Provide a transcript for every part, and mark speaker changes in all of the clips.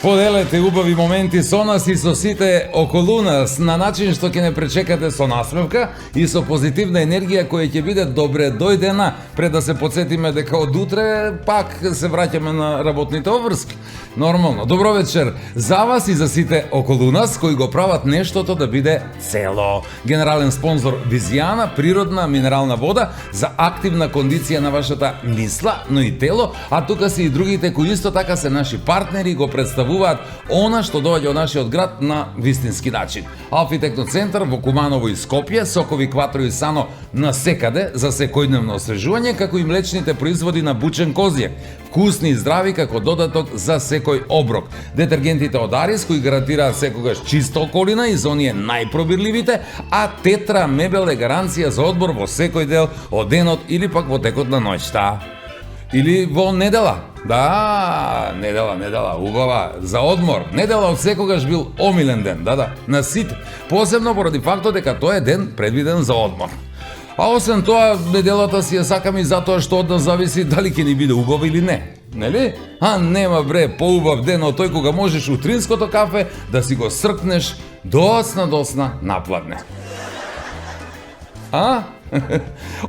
Speaker 1: Поделете убави моменти со нас и со сите околу нас на начин што ќе не пречекате со насмевка и со позитивна енергија која ќе биде добре дојдена пред да се подсетиме дека од утре пак се враќаме на работните обврски. Нормално. Добро вечер за вас и за сите околу нас кои го прават нештото да биде цело. Генерален спонзор Визијана, природна минерална вода за активна кондиција на вашата мисла, но и тело, а тука се и другите кои исто така се наши партнери го представуваат она што доаѓа од нашиот град на вистински начин. Алфи Техноцентар во Куманово и Скопје, сокови Кватро и Сано насекаде за секојдневно освежување, како и млечните производи на бучен козјак. Вкусни и здрави како додаток за секој оброк. Детергентите од Арис кои гарантираат секогаш чиста околина и за оние најпробирливите, а Тетра мебел е гаранција за одмор во секој дел од денот или пак во текот на ноќта. Или во недела. Да, недела, убава, за одмор. Недела од секогаш бил омилен ден, на сите. Посебно поради фактот дека тој е ден предвиден за одмор. А освен тоа, неделата си ја сакам и затоа што од нас зависи дали ќе ни биде убав или не. Нели? А нема бре поубав ден од тој кога можеш утринското кафе да си го сркнеш досна напладне. А?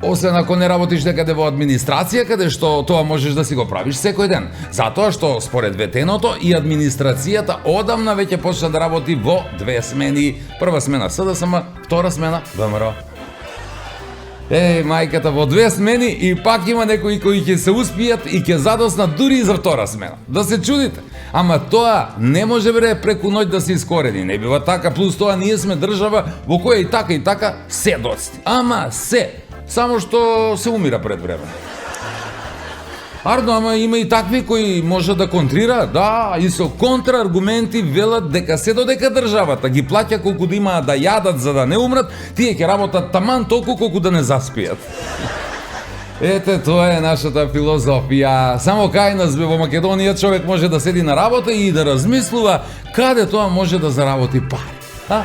Speaker 1: Освен ако не работиш некаде во администрација, каде што тоа можеш да си го правиш секој ден. Затоа што според ветеното и администрацијата одамна веќе почна да работи во две смени. Прва смена СДСМ, втора смена ВМРО. Мајката, во две смени и пак има некои кои ќе се успијат и ќе задоснат дури и за втора смена. Да се чудите. Ама тоа не може бре преку ноќ да се искорени. Не бива така, плюс тоа ние сме држава во која и така се дости. Ама се. Само што се умира пред време. Ардо, ама има и такви кои може да контрира, да, и со контрааргументи велат дека се додека државата ги плаќа колку да имаат да јадат за да не умрат, тие ќе работат таман толку колку да не заспијат. Ете, тоа е нашата филозофија. Само кај нас бе во Македонија човек може да седи на работа и да размислува каде тоа може да заработи пари.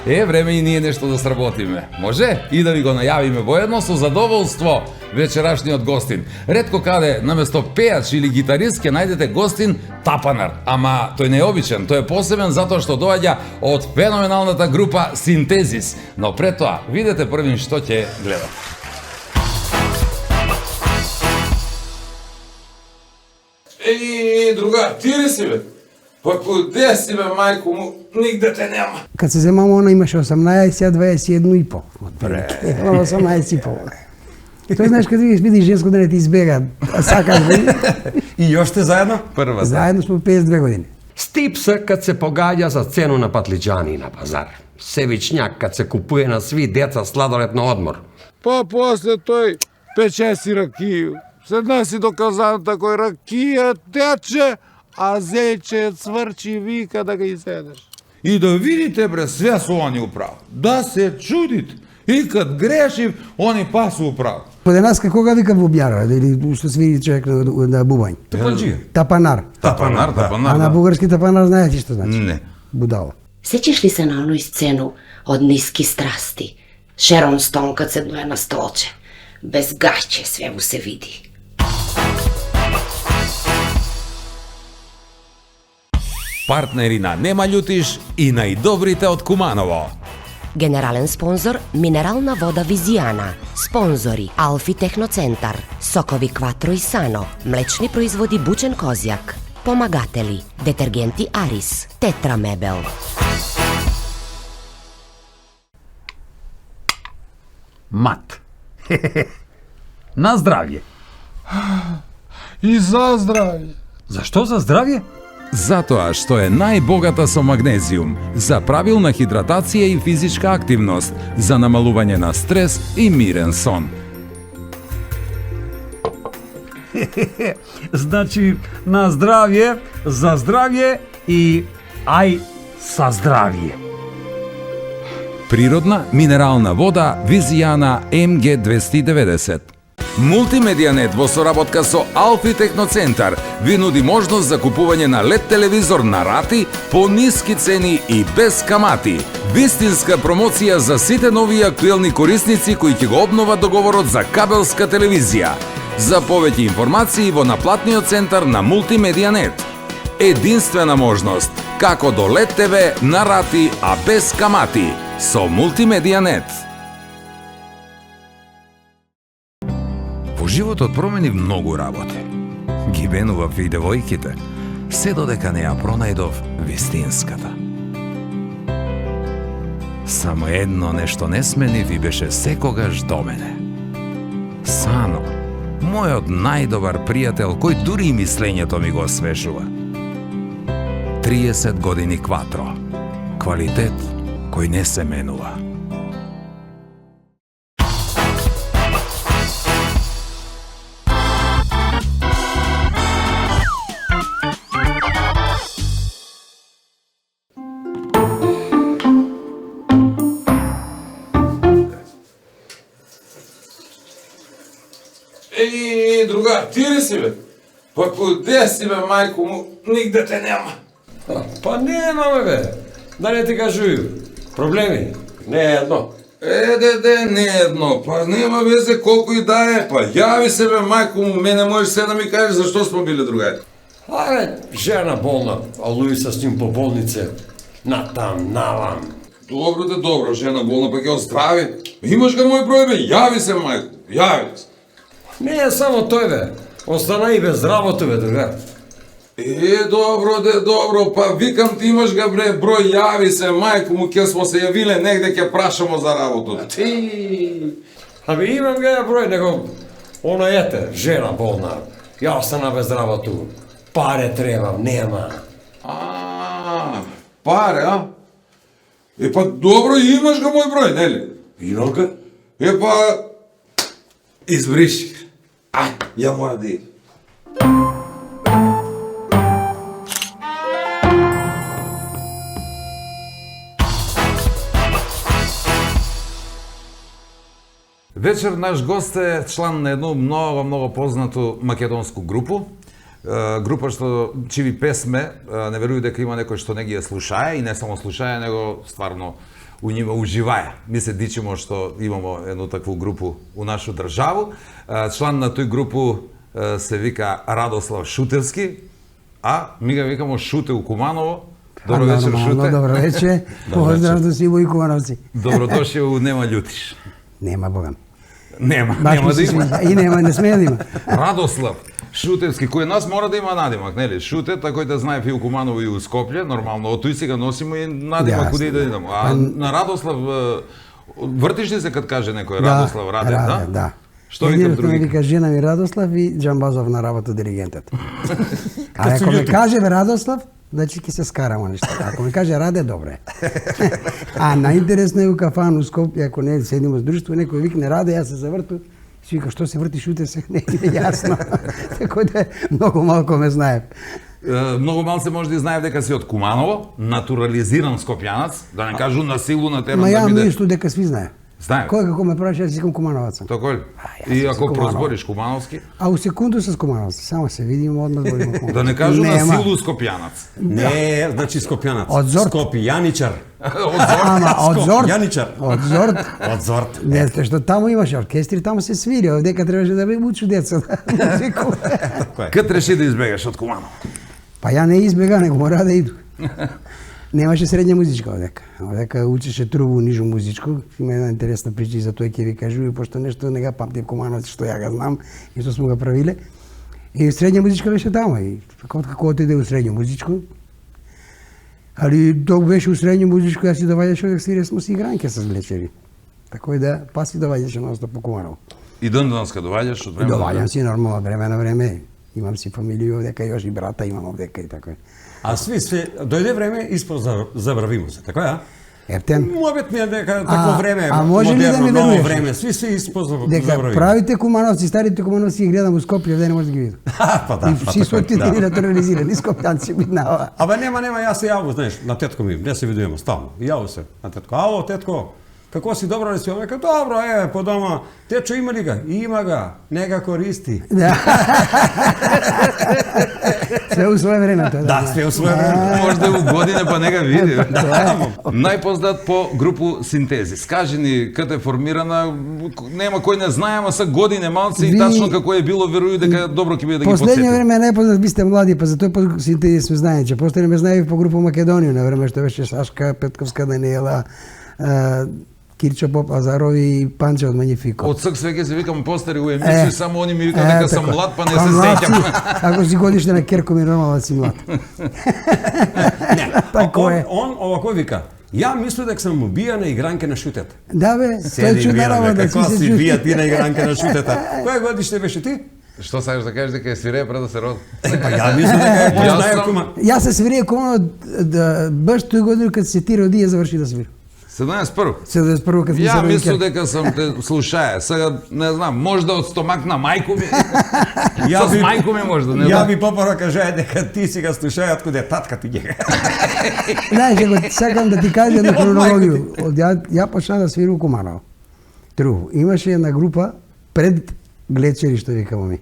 Speaker 1: Време и ние нешто да сработиме. Може и да ви го најавиме воедно со задоволство вечерашниот гостин. Ретко каде наместо пејач или гитарист ќе најдете гостин тапанар. Ама тој не е обичен, тој е посебен затоа што доаѓа од феноменалната група Синтезис. Но пред тоа, видете првин што ќе гледате. Друга, ти ли си бе? Па куде си бе, мајко му, нигде те нема.
Speaker 2: Кад се земам, она имаше 18, а 21 и по. Отприлike. 18 и по. Тој знаеш кад видиш женско да не ти избега, а сакаш да...
Speaker 3: И још сте заедно?
Speaker 1: Прва.
Speaker 2: Заедно сме 52 години.
Speaker 3: Стипса кад се погаѓа за цену на патлиџани на пазар. Севичњак кад се купуе на сви деца сладолед на одмор.
Speaker 4: Па после тој пече си ракију. Седна си до казаната кој ракија тече, а зече цврчи вика да ги седеш.
Speaker 1: И да видите бре све со они управо. Да се чудите. И кад грешив, они па се управо.
Speaker 2: Поденаска кога вика бубњар, или што свири човек на бубањ?
Speaker 1: Тапанџија.
Speaker 2: Тапанар.
Speaker 1: Тапанар,
Speaker 2: А на бугарски тапанар знаеш ли што значи?
Speaker 1: Не.
Speaker 2: Будало.
Speaker 5: Сеќаш ли се на оној сцену од Ниски страсти? Шерон Стоун кад седнува на столче. Без гаќе све му се види.
Speaker 1: Партнери на Нема љутиш и најдобрите од Куманово.
Speaker 5: Генерален спонзор Минерална вода Визијана. Спонзори Алфи Техноцентар, сокови Кватро и Сано, млечни производи бучен козјак. Помагатели детергенти Арис, Тетра мебел.
Speaker 6: Мат. На здравје.
Speaker 4: И за здравје.
Speaker 6: Зашто за здравје?
Speaker 1: Затоа што е најбогата со магнезиум, за правилна хидратација и физичка активност, за намалување на стрес и мирен сон.
Speaker 6: Значи, на здравје, за здравје и ај са здравје.
Speaker 1: Природна минерална вода Визијана МГ 290. Мултимедијанет во соработка со Алфи Техноцентар ви нуди можност за купување на LED телевизор на рати по ниски цени и без камати. Вистинска промоција за сите нови и актуелни корисници кои ќе го обнова договорот за кабелска телевизија. За повеќе информации во наплатниот центар на Мултимедијанет. Единствена можност како до LED TV на рати, а без камати со Мултимедијанет. Во животот промени многу работи. Ги менував и девојките, се додека не ја пронајдов вистинската. Само едно нешто не сменив и беше секогаш до мене. Сано, мојот најдобар пријател, кој дури и мислењето ми го освежува. 30 години Кватро. Квалитет кој не се менува.
Speaker 4: Еј, другар, ти ли си бе? Па куде си бе, мајко му, нигде те нема.
Speaker 3: Па немаме бе, да не ти кажуju. Проблеми, не е едно.
Speaker 4: Не едно, па нема везе колку и да е, па јави се бе, мајко му, мене можеш се да ми кажеш зашто сме били другари.
Speaker 3: Аре, жена болна, а Луи с ним по болнице. Натам, навам.
Speaker 4: Добро, жена болна, па ќе оздрави. Имаш га мој број бе, јави се, мајко, јави се.
Speaker 3: Не е само тој бе, остана и без работа бе, другар.
Speaker 4: Добро, па викам ти имаш га бре, број, јави се, мајко му, ќе смо се јавиле негде, ќе прашамо за работата.
Speaker 3: Ами имам га број, него, она ете, жена болна, ја остана без работа. Паре требам, нема.
Speaker 4: Паре, а? Па добро, имаш га мој број, нели?
Speaker 3: Имам га?
Speaker 4: Па, избриши. Ја мора да идам.
Speaker 1: Вечер наш гост е члан на едно многу познато македонско групу. Група што чиви песме, не веруј дека има некој што не ги ја слушае и не само слушае, него стварно у нима уживае. Ми се дичимо што имамо едну такву групу у нашу државу. Члан на тој групу се вика Радослав Шутевски, а ми га викамо Шуте у Куманово. Добро вечер, Шуте.
Speaker 2: Добро вечер. Поздрав до сви мои кумановци.
Speaker 1: Добродошли у Нема љутиш.
Speaker 2: Нема, Богам.
Speaker 1: Нема
Speaker 2: Баш
Speaker 1: да има.
Speaker 2: И нема, не смее да има.
Speaker 1: Радослав Шутевски, кој нас мора да има надимак, нели? Шуте, кој да знае и у Куманово и у Скопје, нормално, од тој сега носимо и надимак куде и да идемо. А на Радослав, вртиш ли се кад каже некој Радослав Радев, да?
Speaker 2: Да.
Speaker 1: Што викам други?
Speaker 2: Вика жена ми Радослав и Джамбазов на работа диригентот. А ако ми каже Радослав, значи ќе се скараме нешто. Ако ми каже Раде, добре. А најинтересно е у кафан у Скопје, ако не седимо с друштво, некој викне Раде, јас се заврту, си вика што се врти, Шуте се, не е јасно. Така да многу малко ме знае.
Speaker 1: Многу мал се може да знаев дека си од Куманово, натурализиран скопјанац, да не кажу на силу на терен
Speaker 2: Ма
Speaker 1: да
Speaker 2: ја
Speaker 1: биде.
Speaker 2: мислам дека сви знае.
Speaker 1: Знае.
Speaker 2: Кој како ме прави, јас си Кумановац.
Speaker 1: Тако ли?
Speaker 2: јас
Speaker 1: И
Speaker 2: си
Speaker 1: ако
Speaker 2: Куманово.
Speaker 1: прозбориш кумановски,
Speaker 2: А у секунду с Кумановци, само се видимо, одмah зборимо Кумановци.
Speaker 1: да не кажу на
Speaker 2: Нема.
Speaker 1: силу скопјанац.
Speaker 3: Не, значи Скопјанац.
Speaker 2: Од Зорт.
Speaker 3: Скопјаничар.
Speaker 2: Ама од Зорт.
Speaker 3: Јаничар.
Speaker 2: Од Зорт.
Speaker 3: Од Зорт.
Speaker 2: Не, што таму имаше оркестри, таму се свири, овдека требаше да бе учу деца да музикува.
Speaker 1: Кад реши да избегаш од Куманово?
Speaker 2: Па ја не избега, него мора да иду. Немаше средња музичка овдека. Овдека учеше трубу нижу музичко. Има една интересна прича и за тоа ќе ви кажу, пошто нешто не га памтим Кумановци што ја га знам и што смо га правиле. И средња музичка беше таму и како отиде у средња музичко. Али док беше у средња музичко, јас си доваѓаше овдек свире смо си игранке со влечери. Тако и да паси доваѓаше ностоп по Куманово.
Speaker 1: И денска доваѓаш од време на
Speaker 2: Доваѓам
Speaker 1: време?
Speaker 2: си нормално од време на време. Имам си фамилија овдека, још и брата имам овдека и така.
Speaker 3: А сви, дојде време испод забравимо се, така ја?
Speaker 2: Ептен.
Speaker 3: Мобет ми е дека такво време,
Speaker 2: а може ли да
Speaker 3: модерно,
Speaker 2: ми
Speaker 3: ново
Speaker 2: веруваш?
Speaker 3: време, сви се испод
Speaker 2: Дека
Speaker 3: забравимо.
Speaker 2: правите Кумановци, старите Кумановци ги гледам у Скопје, овде не може да ги видам.
Speaker 3: Па да,
Speaker 2: И
Speaker 3: па
Speaker 2: си
Speaker 3: така,
Speaker 2: сотите
Speaker 3: да.
Speaker 2: и натурализирани Скопјанци биднава.
Speaker 3: Абе нема, јас се јаву, знаеш, на тетко ми, не се видуваме стално. Јаву се на тетко. Ало, тетко, Како си добро ли си? Вика, добро, по дома. Течо има ли га? Има га. Не га користи.
Speaker 2: Да. Све у свое време тоа.
Speaker 3: Да, све у свое време.
Speaker 1: Можда у године па не га види.
Speaker 2: Тоа
Speaker 1: Најпознат по групу Синтезис. Кажи ни каде е формирана, нема кој не знае, ама са године малци и
Speaker 2: Ви-
Speaker 1: тачно како е било, верую дека добро ќе биде да ги
Speaker 2: Последње
Speaker 1: подсетим.
Speaker 2: време најпознат ви сте млади, па затоа по Синтезис сме знаеме, че после ме знаеви по група Македонија на време што беше Сашка Петковска, Даниела, Кирчо Поп Азаров и Панче од Манифико.
Speaker 1: Од сак свеќе се викам постари у емисија, само они ми викаат дека сам
Speaker 2: така.
Speaker 1: млад, па не
Speaker 2: Па
Speaker 1: се
Speaker 2: млад си,
Speaker 1: сеќам.
Speaker 2: Ако си годиште на Керко ми нормално да си млад. Тако е.
Speaker 3: Он овако вика. Ја мислам дека сум убијана игранка на шутета.
Speaker 2: Да бе, тоа е чудна работа,
Speaker 3: Како
Speaker 2: си се
Speaker 3: си
Speaker 2: чуди.
Speaker 3: бија ти на игранка на шутета? Кој годиште беше ти?
Speaker 1: Што сакаш да кажеш дека е свирее пред да се роди?
Speaker 3: Па ја мислам дека е
Speaker 1: Јас
Speaker 3: познаја
Speaker 1: сам-
Speaker 3: кума.
Speaker 2: Јас се свирија кома да баш тој година кога се ти роди ја заврши да свирам.
Speaker 1: 71.
Speaker 2: 71 кога
Speaker 1: Ја
Speaker 2: се роди.
Speaker 1: мислам дека сам те слушае. Сега не знам, можда од стомак на мајко ми.
Speaker 3: Ја
Speaker 1: С
Speaker 3: би-
Speaker 1: мајко ми можда, не
Speaker 3: Ја
Speaker 1: знам.
Speaker 3: би попаро кажа дека ти си га слушајат каде татка ти ги.
Speaker 2: Знаеш, го сакам да ти кажа една хронологија. Ја почнав да свирам у Куманово. Тру, имаше една група пред Глечери, што викамо ми.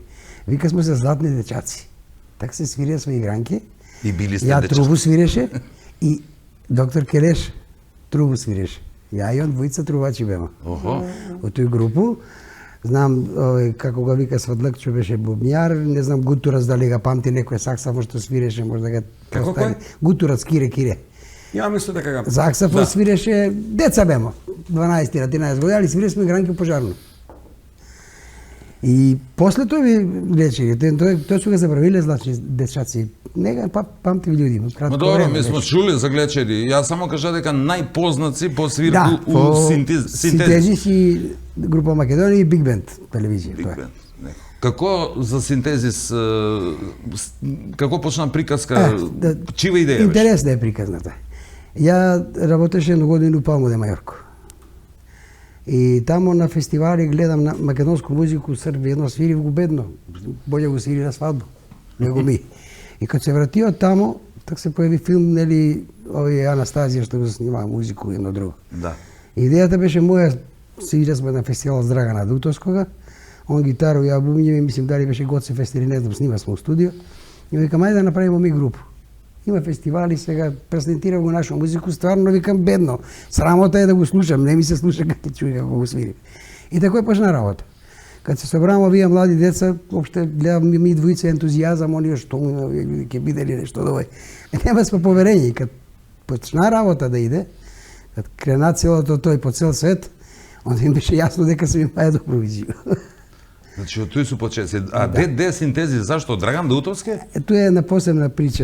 Speaker 2: Вика сме се златни дечаци. Така се свирија своји игранки.
Speaker 1: И били сте
Speaker 2: Ја
Speaker 1: дечаци.
Speaker 2: трубу свиреше и доктор Келеш трубу свиреше. Ја и он двојца трубачи беме.
Speaker 1: Охо.
Speaker 2: Од тој групу. Знам, како го вика Свадлък, што беше бубњар, не знам Гутурас дали го памти некој саксафон што свиреше, можда го
Speaker 3: Како
Speaker 2: постави.
Speaker 3: кој?
Speaker 2: Гутурас Кире.
Speaker 3: Ја мислам дека га.
Speaker 2: Саксафон
Speaker 3: Да.
Speaker 2: свиреше, деца бемо, 12-13 години, али свиреме гранки у пожарно. И после тоа ви рече, тоа што го забравиле златни дечаци. Нега памти луѓе, кратко
Speaker 1: Ма добро,
Speaker 2: време
Speaker 1: ми сме
Speaker 2: беше.
Speaker 1: чули за Глечери. Јас само кажа дека најпознати по свирку у
Speaker 2: по
Speaker 1: Синтезис.
Speaker 2: Синтезис и група Македонија и Биг Бенд телевизија.
Speaker 1: Биг
Speaker 2: тоа е.
Speaker 1: Бенд, не. Како за Синтезис, како почна приказка, чива идеја беше?
Speaker 2: Интересна е приказната. Ја работеше едно година у Палмо де Мајорко. И тамо на фестивали гледам на македонску музику, Србија едно свири го бедно. Боле го свири на свадба. Него ми. И кога се вратио тамо, так се појави филм, нели, овој Анастазија што го снимаа музику и едно друго.
Speaker 1: Да.
Speaker 2: Идејата беше моја, свиря сме на фестивал с Драгана Дутовскога, он гитару, ја бубњеви, мислим дали беше Гоце Фест или не знам, снима сме у студио. И викам, ајде да направиме ми групу. Има фестивали, сега презентирам го нашу музику, стварно викам бедно. Срамота е да го слушам, не ми се слуша како ќе чуи како го свири. И така е почна работа. Кад се собрamo овие млади деца, опште гледам ми двојца ентузијазам, оние што ќе биде ли нешто довој. Нема сме поверење и кад почна работа да иде, кад крена целото тој по цел свет, онда им беше јасно дека се ми паја до провизија.
Speaker 1: Значи, од тој су почеси. А де Синтезис, зашто? Драган Даутовски?
Speaker 2: Тоа е една посебна прича.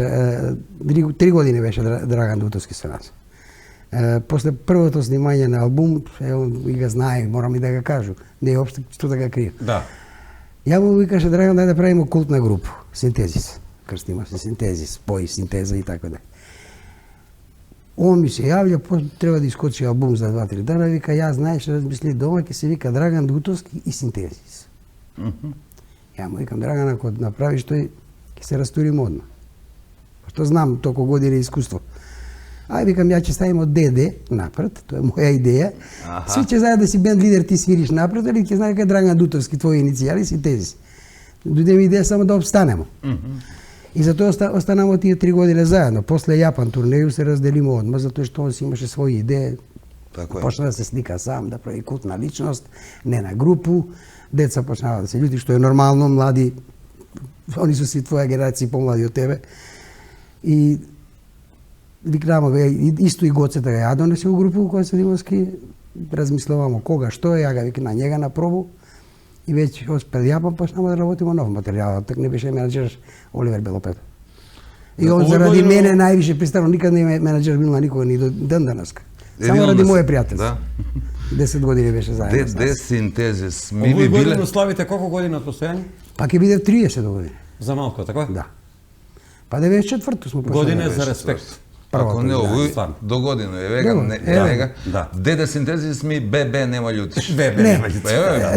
Speaker 2: 3 години беше Драган Дутовски со нас. После првото снимање на албум, и го знае, морам и да го кажу, не е општо што да го крија.
Speaker 3: Да.
Speaker 2: Ја му викаше Драган да правиме култна група, Синтезис. Крстима се Синтезис, пои Синтеза и така да. Он ми се јавља, треба да искочи албум за 2-3 дана, вика, ја знаеш, размисли дома, ќе се вика Драган Дутовски и Синтезис. Ја му викам, Драган, ако направиш тој, ќе се растурим одма. Што знам толку години искуство. Ај, викам, ја ќе ставим од ДД напред, тоа е моја идеја. Сви ќе знаат да си бенд лидер, ти свириш напред, или ќе знаат дека е Драган Дутовски, твои иницијали, Синтезис. Дојде ми идеја само да обстанемо. И затоа останамо тие 3 години заедно. После Јапан турнеју се разделимо одма, затоа што он си имаше своји идеи.
Speaker 1: Така е.
Speaker 2: Почна да се слика сам, да прави култна личност, не на групу. Деца почнава да се љути, што е нормално, млади, они се си твоја генерација помлади од тебе. И викнемо, исто и Гоцета ја донесе у групу која се Димовски, размислуваме кога, што е, ја ga викна njega на пробу. И веќе пред Јапан почнава да работиме нов материјал, так не беше менаџер Оливер Белопет. И он
Speaker 3: Овој
Speaker 2: заради
Speaker 3: година-
Speaker 2: мене највише пристано, никад не е менаџер бил на никога ни до ден данаска. Само
Speaker 1: Едино
Speaker 2: ради
Speaker 1: да
Speaker 2: моје
Speaker 1: се-
Speaker 2: пријателство.
Speaker 1: Да.
Speaker 2: 10 години беше заедно с
Speaker 1: Де
Speaker 2: нас.
Speaker 1: Синтезис, ми
Speaker 3: Овој
Speaker 1: би биле...
Speaker 3: година славите колку години од постојање?
Speaker 2: Па ќе биде 30 години.
Speaker 3: За малку, така?
Speaker 2: Да. Па 94-то сме почнали.
Speaker 3: Година за респект.
Speaker 1: Ако не
Speaker 2: да,
Speaker 1: овој,
Speaker 3: стварно.
Speaker 1: до година, евега,
Speaker 2: Добро,
Speaker 1: не,
Speaker 2: ево.
Speaker 1: евега.
Speaker 3: Да.
Speaker 1: Деде Синтезис ми ББ нема љутиш.
Speaker 3: Бебе,
Speaker 2: Не.
Speaker 3: нема ги.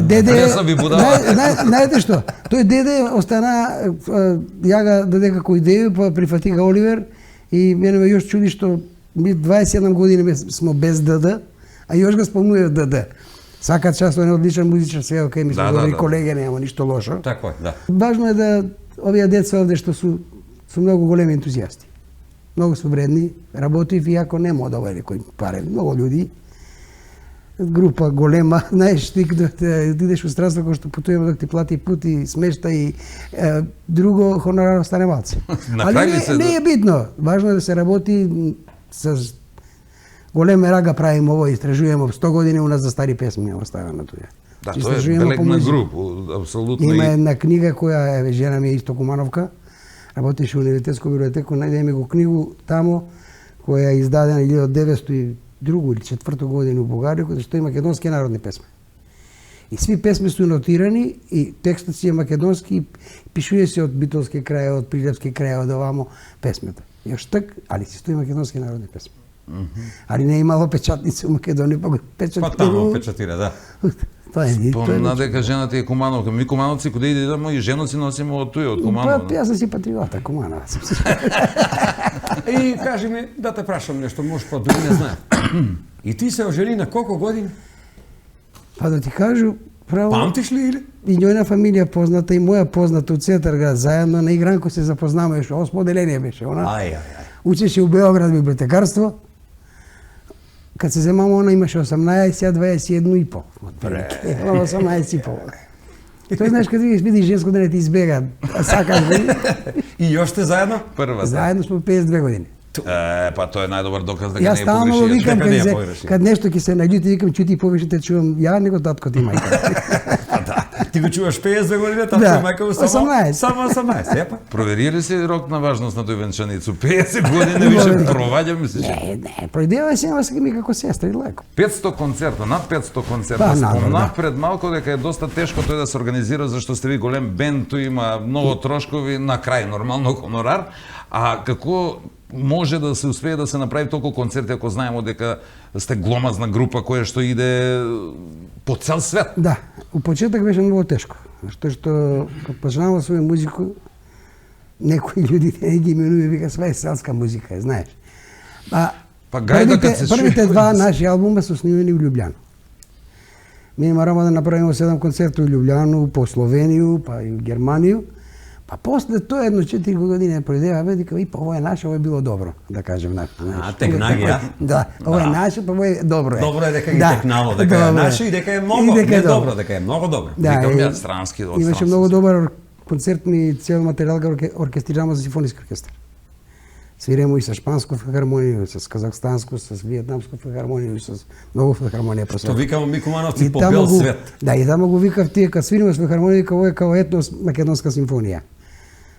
Speaker 2: Деде,
Speaker 1: Пресна би будала.
Speaker 2: знаете што? Тој деде остана, ја ga даде како идеја, па прифати ga Оливер и мене ме још чуди што ми 27 години сме без ДД, А još ga спомнува ДД. Сакат част он е одличен музичар, сега окей, ми сме говорили колеги, нема ништо лошо.
Speaker 3: Тако е, да.
Speaker 2: Важно е да овие деца овде што су многу големи ентузијасти. Многу су вредни, работив и ако нема од овај кој паре, многу луѓи. Група голема, знаеш, ти да идеш у странство кој што путуваме док ти плати пут и смешта и друго хонорар остане малце. Али не е битно, важно е да се работи с големе рага, правиме ово, истражуваме 100 години у нас за стари песми оставено тоа.
Speaker 1: Да, тоа е белег на груп, апсолутно.
Speaker 2: Има една книга која е жена ми е Исто Кумановка, работеше у универзитетско библиотеку, најдеме го книгу тамо која е издадена 1902 или 4 година у Бугарија, која што има македонски народни песми. И сви песми су нотирани и текстот си е македонски, пишуе се од битолски крај, од прилепски крај, од овамо песмата. Још так, али си стои македонски народни песми. Али не е имало печатници у Македонија, па го печатира.
Speaker 3: Па тамо печатира, да.
Speaker 2: Тоа е.
Speaker 1: Спомна дека жената е Кумановка. Ми Кумановци кога идеме и женоци носиме од тој, од Куманово.
Speaker 2: Па јас сум си патриота, Куманова.
Speaker 3: И кажи ми, да те прашам нешто, може па други не знае. И ти се ожени на колку години?
Speaker 2: Па да ти кажу, право...
Speaker 3: Памтиш ли или?
Speaker 2: И њојна фамилија позната и моја позната у Цетарград, заедно на игранко се запознаваме, уште осподеление беше она.
Speaker 3: Ај.
Speaker 2: Учеше у Београд библиотекарство. Кад се земамо, она имаше 18, а 21 и пол. Отприлike. 18 и пол. Тој знаеш кад видиш женско да не ти избега, а сакаш да...
Speaker 3: И још сте заедно?
Speaker 1: Првата.
Speaker 2: Заедно сме 52 години.
Speaker 1: Па тоа е најдобар доказ дека
Speaker 2: Јас
Speaker 1: не е
Speaker 2: стално
Speaker 1: погрешил.
Speaker 2: викам,
Speaker 3: Дека не е погрешил.
Speaker 2: кад нешто ќе се наѓути, викам, чути повеќе те чувам ја, него татко ти мајка.
Speaker 3: Ти го чуваш 52 години, татко
Speaker 2: Да,
Speaker 3: и мајка му само
Speaker 2: 18.
Speaker 3: Само 18, епа.
Speaker 1: Провери ли си рок на важност на тој венчаницу? 50 години више проваѓа мислиш?
Speaker 2: Не, пројдева се, ама сега ми како сестра и леко.
Speaker 1: 500 концерта, над 500 концерта.
Speaker 2: Па, надо,
Speaker 1: Спомнав
Speaker 2: да.
Speaker 1: пред малку дека е доста тешко тој да се организира, зашто сте ви голем бенд, тој има многу трошкови, на крај нормално хонорар. А како може да се успее да се направи толку концерти, ако знаеме дека сте гломазна група која што иде по цел свет?
Speaker 2: Да, у почеток беше многу тешко, што кога почнава своја музику, некои луѓе не ги именува, вика, све е селска музика, знаеш.
Speaker 1: Па гајда кад се
Speaker 2: првите
Speaker 1: чуе.
Speaker 2: два наши албума се снимени у Љубљана. Ми морамо да направиме 7 концерти у Љубљану, по Словенију, па и у Германију. Па после тоа едно 4 години пројдева, вика, и па ово е наше, ово е било добро, да кажем.
Speaker 3: текнаги, а?
Speaker 2: Да, ово е наше, па ово е добро.
Speaker 3: Добро е дека ги текнало, дека е наше и дека е многу, не добро, дека е многу добро.
Speaker 1: Викам ја странски, од
Speaker 2: Имаше
Speaker 1: странски.
Speaker 2: многу добар концерт, ми цел материјал го оркестрирamo за симфониски оркестар. Свиремо и со шпанско филхармонију, со казахстанско, со виетнамско филхармонију, со многу филхармонија по
Speaker 3: Што
Speaker 2: свет.
Speaker 3: викамо ми Кумановци
Speaker 2: И
Speaker 3: по
Speaker 2: тамо
Speaker 3: бел
Speaker 2: го-
Speaker 3: свет.
Speaker 2: Да, и тамо го викав тие, кад свириме со филхармонија, ово е као етнос македонска симфонија.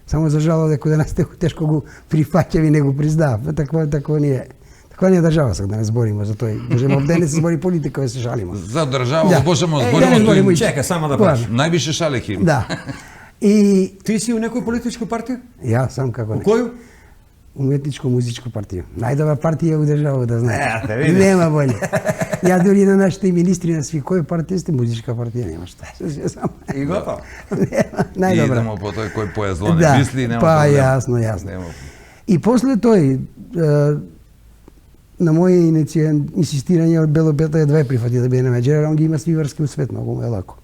Speaker 2: Само за жало дека да нас тешко го прифаќави, не го признав. Таква не е. Таква не е држава, сега да не збориме за тој. Можеме овде не се збори политика, да се шалиме.
Speaker 1: За држава,
Speaker 2: Да.
Speaker 1: можеме
Speaker 2: Да не
Speaker 1: збориме
Speaker 2: збориме
Speaker 1: тој
Speaker 2: и-
Speaker 3: Чека, само да
Speaker 2: Ладно.
Speaker 3: прашам.
Speaker 1: највише шалеки.
Speaker 2: Да. И
Speaker 3: Ти си у некој политичка партија?
Speaker 2: ја сам како
Speaker 3: У
Speaker 2: не.
Speaker 3: коју?
Speaker 2: Уметничко-музичко партија. Најдобра партија у држава, да знае.
Speaker 3: Ете, видиш.
Speaker 2: Нема боле. Ја дури на нашите министри на сви кој партија сте, музичка партија нема шта.
Speaker 3: И готово.
Speaker 2: Нема,
Speaker 1: И
Speaker 2: најдобра.
Speaker 1: идемо по тој кој поја зло не мисли, нема
Speaker 2: па
Speaker 1: проблем.
Speaker 2: јасно.
Speaker 1: Нема.
Speaker 2: И после тој, на моје инсистирање, Бело Пета едва е прифати да биде на менаџер, он ги има сви врски у свет, многу му е лако.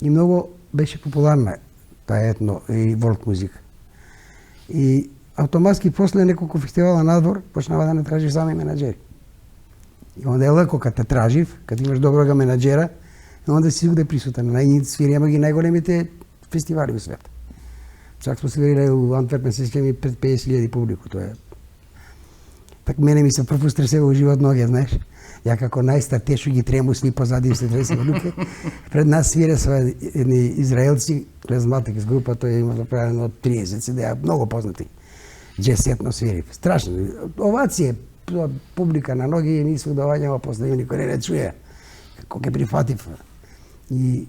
Speaker 2: И многу беше популарна таа етно и волк музика. И автоматски после неколку фестивала надвор почнава да не тражи сами менаџери. И онда е лако кад те тражив, кад имаш доброга менаџера, онда си сигурно присутен. И свириме ги најголемите фестивали у свет. Чак сме свириле у Антверпен, се сеќавам и пред 50.000 публику, тоа е. Так мене ми се прв стресева у живот ноге, знаеш. Ја како најстар тешо ги тремусли позади се тресева луке. Пред нас свире со едни израелци, клезматик из група, тој има направено од 30 CD, многу познати. Джесетно свири. Страшно. Овација, публика на ноги, и ми свук доваѓаме, после никој не чуе. Како ке прифатив. И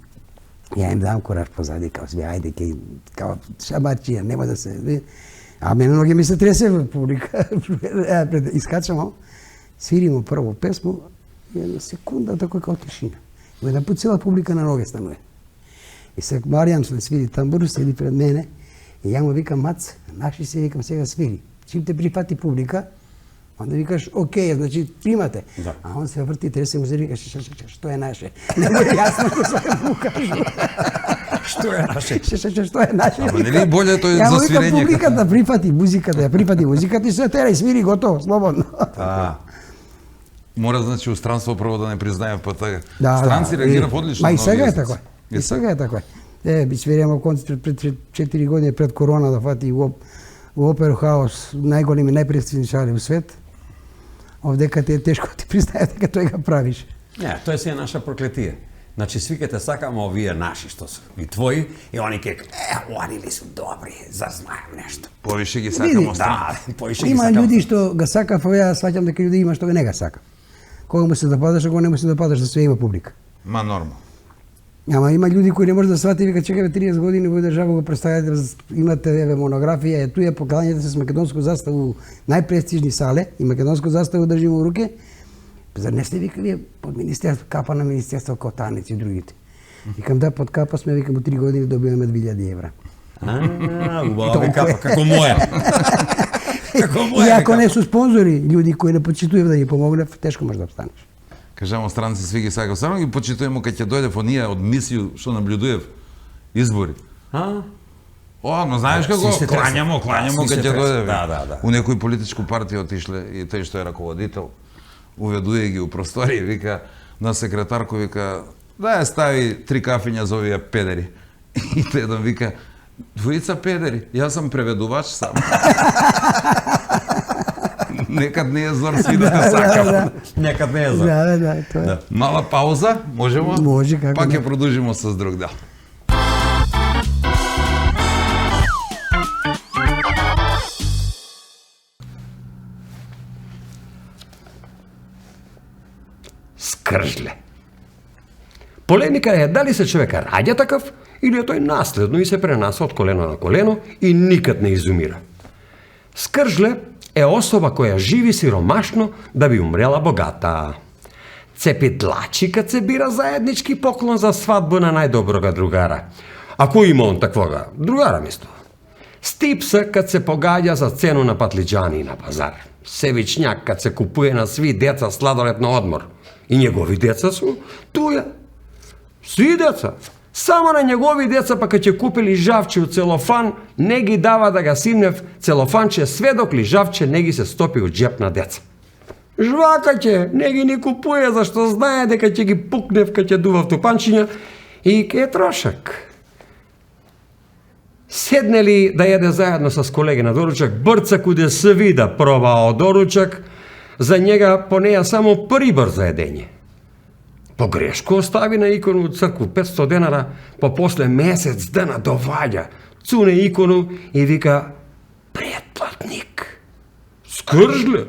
Speaker 2: ја им дам кораж позади, као сме, ајде, као шамачија, нема да се... А мене ноги ми се тресе публика. Искачамо, свиримо прво песму, и една секунда тако као тишина. И една пут цела публика на ноге станува. И се Маријан што свири тамбуру, седи пред мене, и ја му викам, Мац, наши се, викам, сега свири. Чим те прифати публика, Onda викаш, окей, значи примате.
Speaker 7: Да.
Speaker 2: А он се врти, тресе му се викаш, што е наше. Не му е јасно што се му кажу.
Speaker 7: Што е наше?
Speaker 2: Што е наше.
Speaker 1: Ама нели боле тој
Speaker 2: Ја
Speaker 1: за
Speaker 2: му викам
Speaker 1: свирење?
Speaker 2: публиката прифати музиката, ја прифати музиката и се тера и свири готово, слободно.
Speaker 1: Мора значи у странство прво да не признае ПТГ.
Speaker 2: Да,
Speaker 1: Странци реагира одлично.
Speaker 2: Ма и
Speaker 1: на
Speaker 2: сега
Speaker 1: овие
Speaker 2: е
Speaker 1: езици.
Speaker 2: така. И сега е така. Би свиримо концерт пред 4 години пред корона да фати у Опера Хаус, најголеми, најпрестижни шали у свет. Овдека ти е тешко да ти признаje дека тој го правиш.
Speaker 7: Не, тоа си е наша проклетија. Значи, свикате сакаме овие наши што се и твои, и они ке, они ли су добри, зар знаем нешто.
Speaker 1: Повише ги
Speaker 2: Види,
Speaker 1: сакамо страни.
Speaker 7: Да, поише ги
Speaker 2: Има
Speaker 7: сакам.
Speaker 2: луѓе што го сакав, а ја сваќам дека луѓе има што го не го сака. Кога му се допадаш, а кога не му се допадаш, за све има публика.
Speaker 1: Ма нормално.
Speaker 2: Ама има луѓе кои не може да свати, вика чекаме 30 години во држава го представите, имате еве монографија, е туе покањате се с македонско заставу у најпрестижни сале и македонско заставу држимо у руке. Зар не сте викали под министерство, капа на министерство како Танец и другите? Викам да, под капа сме, викам, у 3 години добиваме 2000 евра.
Speaker 7: Убава капа, како моја. Како
Speaker 2: И
Speaker 7: моја.
Speaker 2: ако не су спонзори, луѓе кои не почитуваат да ни помогнат, тешко може да обстанеш.
Speaker 1: Кажемо странци сви ги сакам. Само ги почитуваме кога ќе дојде во ние од мисију што наблюдуев избори. О, но знаеш како
Speaker 7: Сви се тресат.
Speaker 1: клањамо
Speaker 7: Да, сви
Speaker 1: кога
Speaker 7: се
Speaker 1: ќе
Speaker 7: тресат.
Speaker 1: дојде.
Speaker 7: Да.
Speaker 1: У некој политичку партија отишле и тој што е раководител уведуе ги у просторија, вика на секретарко, вика да ја стави 3 кафиња за овие педери. И тој еден вика двојица педери, јас сам преведувач сам. Некад не е зор сви да те сакам.
Speaker 7: Некад не е за.
Speaker 2: Да, тоа е.
Speaker 1: Мала пауза, можемо?
Speaker 2: Може, како
Speaker 1: Пак
Speaker 2: не.
Speaker 1: ќе продолжимо с друг дел.
Speaker 8: Скржле. Полемика е дали се човека раѓа такав или е тој наследно и се пренаса од колено на колено и никад не изумира. Скржле е особа која живи сиромашно да би умрела богата. Цепи длачи кад се бира заеднички поклон за свадба на најдоброга другара. А кој има он таквога? Другара мисло. Стипса кад се погаѓа за цену на патлиџани на пазар. Севичњак кад се купуе на сви деца сладолед на одмор. И негови деца су туја. Сви деца. Само на негови деца па кад ќе купили жавче у целофан, не ги дава да га симнев целофанче све док ли жавче не ги се стопи у джеп на деца. Жвака ќе, не ги ни купуе, зашто знае дека ќе ги пукнев кад ќе дува в тупанчиња и ке е трошак. Седнели да јаде заедно с колеги на доручак, брца куде се вида пробао доручак, за njega по неја само прибор за едење. Погрешко остави на икону цркву 500 денара, па после месец дена доваѓа, цуне икону и вика предплатник. Скржле!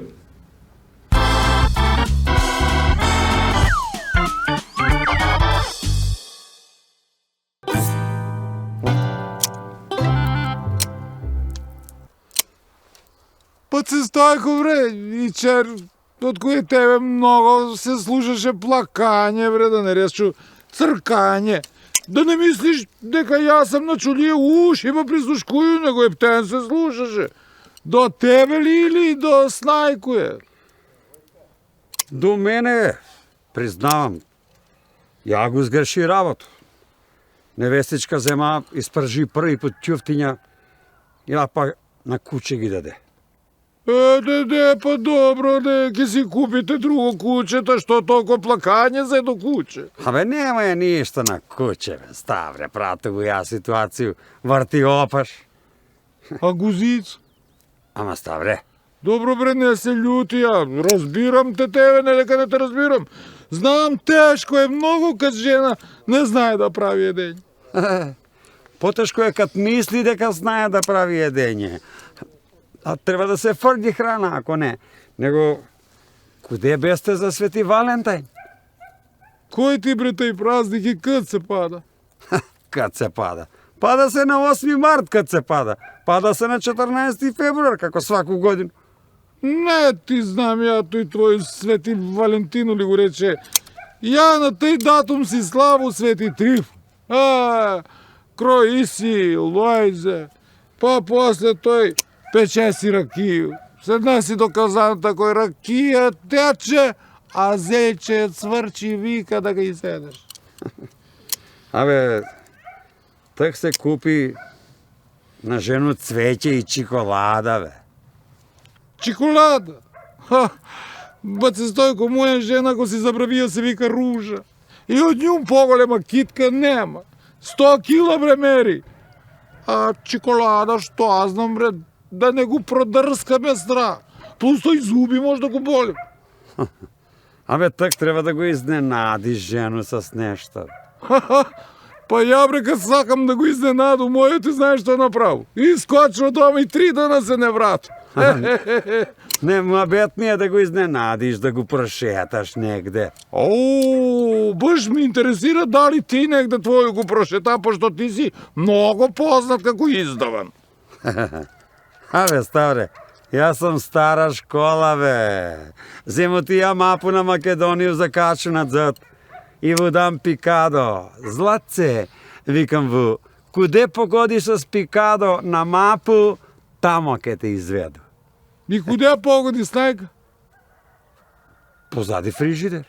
Speaker 4: Път се Стойко, бре, вечер, од кој тебе много се слушаше плакање, бре, да не речу цркање. Да не мислиш дека јас сам на чулие уши па прислушкую, него ептен се слушаше. До тебе ли или до Снајкуе?
Speaker 7: До мене, признавам, ја го сгреши работа. Невестичка зема испржи први пат ќуфтиња, ја па на куче ги даде.
Speaker 4: Па добро, ке си купите друго куче, што толку плакање за едно куче?
Speaker 7: Абе, нема ја ништо на куче, бе. Ставре, прато го ја ситуацију, врти опаш.
Speaker 4: А гузиц?
Speaker 7: Ама ставре,
Speaker 4: Добро бре, не се љути, ја разбирам те тебе, не дека не те разбирам. Знам, тешко е многу кад жена не знае да прави едење.
Speaker 7: потешко е кад мисли дека знае да прави едење. А треба да се фрди храна, ако не. Него, куде бесте за Свети Валентај?
Speaker 4: Кој ти бре тој празник и кад се пада?
Speaker 7: Кад се пада? Пада се на 8 март кад се пада. Пада се на 14 февруар, како сваку годину.
Speaker 4: Не ти знам ја тој твој Свети Валентино ли го рече. Ја на тој датум си славу Свети Триф. Кроиси, Лојзе. Па после тој пече си ракију. Седна си до казаната кој ракија тече, а зече цврчи вика да ga изедеш.
Speaker 7: Абе, так се купи на жену цвеќе и чоколада, бе.
Speaker 4: Чоколада? Ха, баце Стојко, моја жена го си забравија се вика Ружа. И од нјум поголема китка нема. 100 кила бре мери. А чоколада, што аз знам бре, да не го продрскаме стра. Плюс тој зуби може да го боли.
Speaker 7: Абе, так треба да го изненадиш жену с нешто.
Speaker 4: Па ја бре, кад сакам да го изненадам, мојот и знаеш што направо. Искочи од дома и 3 дена се не врати.
Speaker 7: Не, мабет ми е да го изненадиш, да го прошеташ негде.
Speaker 4: О, баш ми интересира дали ти негде твој го прошета, пошто ти си многу познат како издаван.
Speaker 7: Абе, ставре, јас сум стара школа, бе. Земо ти ја мапу на Македонија закачу надзад и ву дам пикадо. Златце, викам ву, куде погодиш с пикадо на мапу, тамо ке те изведу.
Speaker 4: И куде погоди снега?
Speaker 7: Позади фрижидер.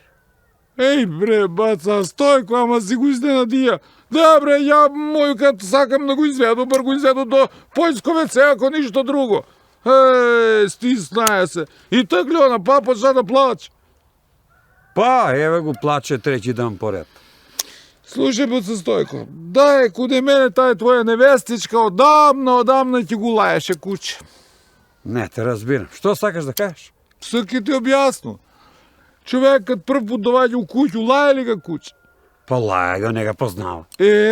Speaker 4: Еј бре, баца, Стојко, ама си го изненадија. Да бре, ја мој кад сакам да го изведу, бар го изведу до појско веце, ако ништо друго. Стиснаја се. И так ли она, па почна да плаче.
Speaker 7: Па, еве го плаче трети дан поред.
Speaker 4: Слушај, баца Стојко, дај куде мене тај твоја невестичка одамна ќе го лаеше куќе.
Speaker 7: Не те разбирам. Што сакаш да кажеш?
Speaker 4: Саки ти објасну. Човек кад прв пут доваѓа у куќу, лае ли га куќе?
Speaker 7: Па лаја го, не го познава.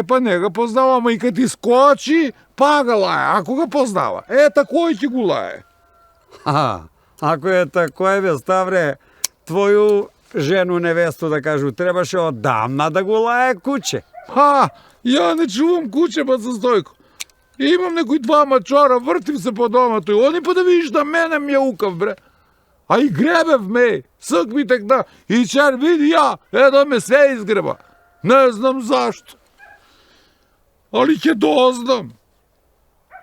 Speaker 4: Па не го познава, ама и кад искочи, па ga лае, ако го познава. Такој ќе го лае.
Speaker 7: Ако е такој, бе, ставре, твоју жену невесту, да кажу, требаше одамна да го лае куќе.
Speaker 4: Ја не чувам куќе, баца Стојко. Имам некои 2 мачора, вртим се по домато и они па да видиш да мене ми ја укав, бре. А и гребев ме, сък ми текна, и чер види ја, да ме све изгреба. Не знам зашто. Али ќе дознам.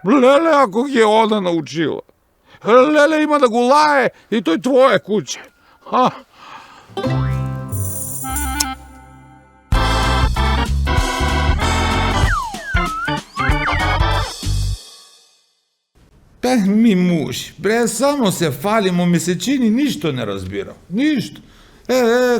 Speaker 4: Леле, ако ги е она научила. Леле има да го лае и тој твое куќе.
Speaker 1: Ми муж, бре, само се фалимо, ми се чини, ништо не разбирам. Ништо.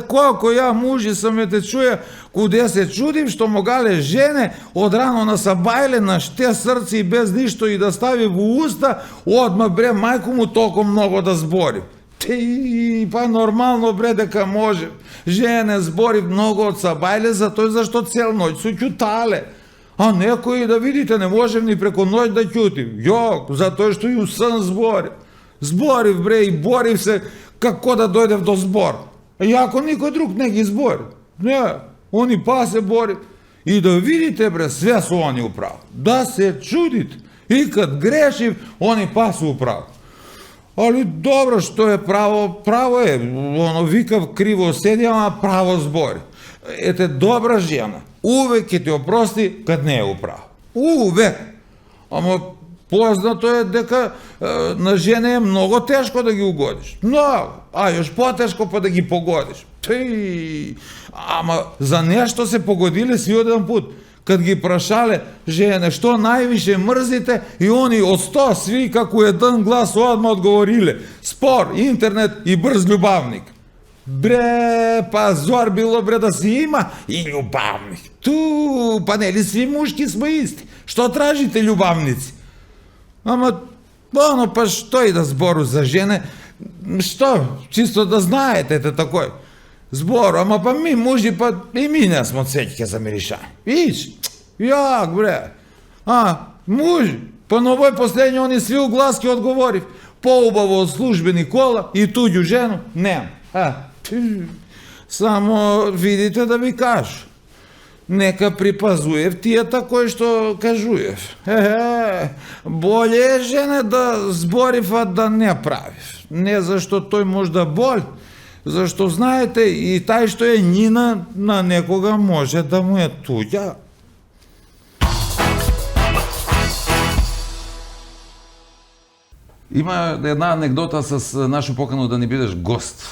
Speaker 1: Колко ја мужи сам те чуја, куде се чудим што могале жене од рано на сабајле на ште срце и без ништо и да стави во уста, одма бре мајко му толку много да збори. Па нормално бре дека може. Жене збори многу од сабајле за тој зашто цел ноќ су ќутале. А некои да видите не можем ни преко ноќ да ќутим. Јок, затоа што и у сан збори. Зборив бре и борив се како да дојдев до збор. Иако никој друг не ги збори. Не, они па се бори. И да видите бре, све су они управо. Да се чудите. И кад грешив, они па су управо. Али добро што е право, право е. Оно викав криво седи, ама право збори. Ете добра жена. Увек ќе ти опрости кад не е управо. Увек. Ама познато е дека на жене е многу тешко да ги угодиш. Многу. А још потешко па да ги погодиш. Ама за нешто се погодиле сви оден пут. Кад ги прашале, жене, што највише мрзите, и они од 100 сви како еден глас одма одговориле. Спор, интернет и брз љубавник. Бре, па зор било бре да си има и љубавник. Па нели сви мушки сме исти. Што тражите љубавници? Ама, па што и да збору за жене, што, чисто да знаете такој. Збору, ама па ми мужи, па и ми не смо цвеќке за миришање. Виж, јак бре. Мужи, па на овој последње они сви у гласки одговорив. Поубаво од службени кола и туѓу жену нема. Само видите да ви кажу. Нека припазуев тијата кој што кажуев. Боле е жене да зборив, а да не правив. Не зашто тој можда боли, зашто знаете и тај што е њина на некога може да му е туѓа. Има една анекдота с нашу покану да ни бидеш гост.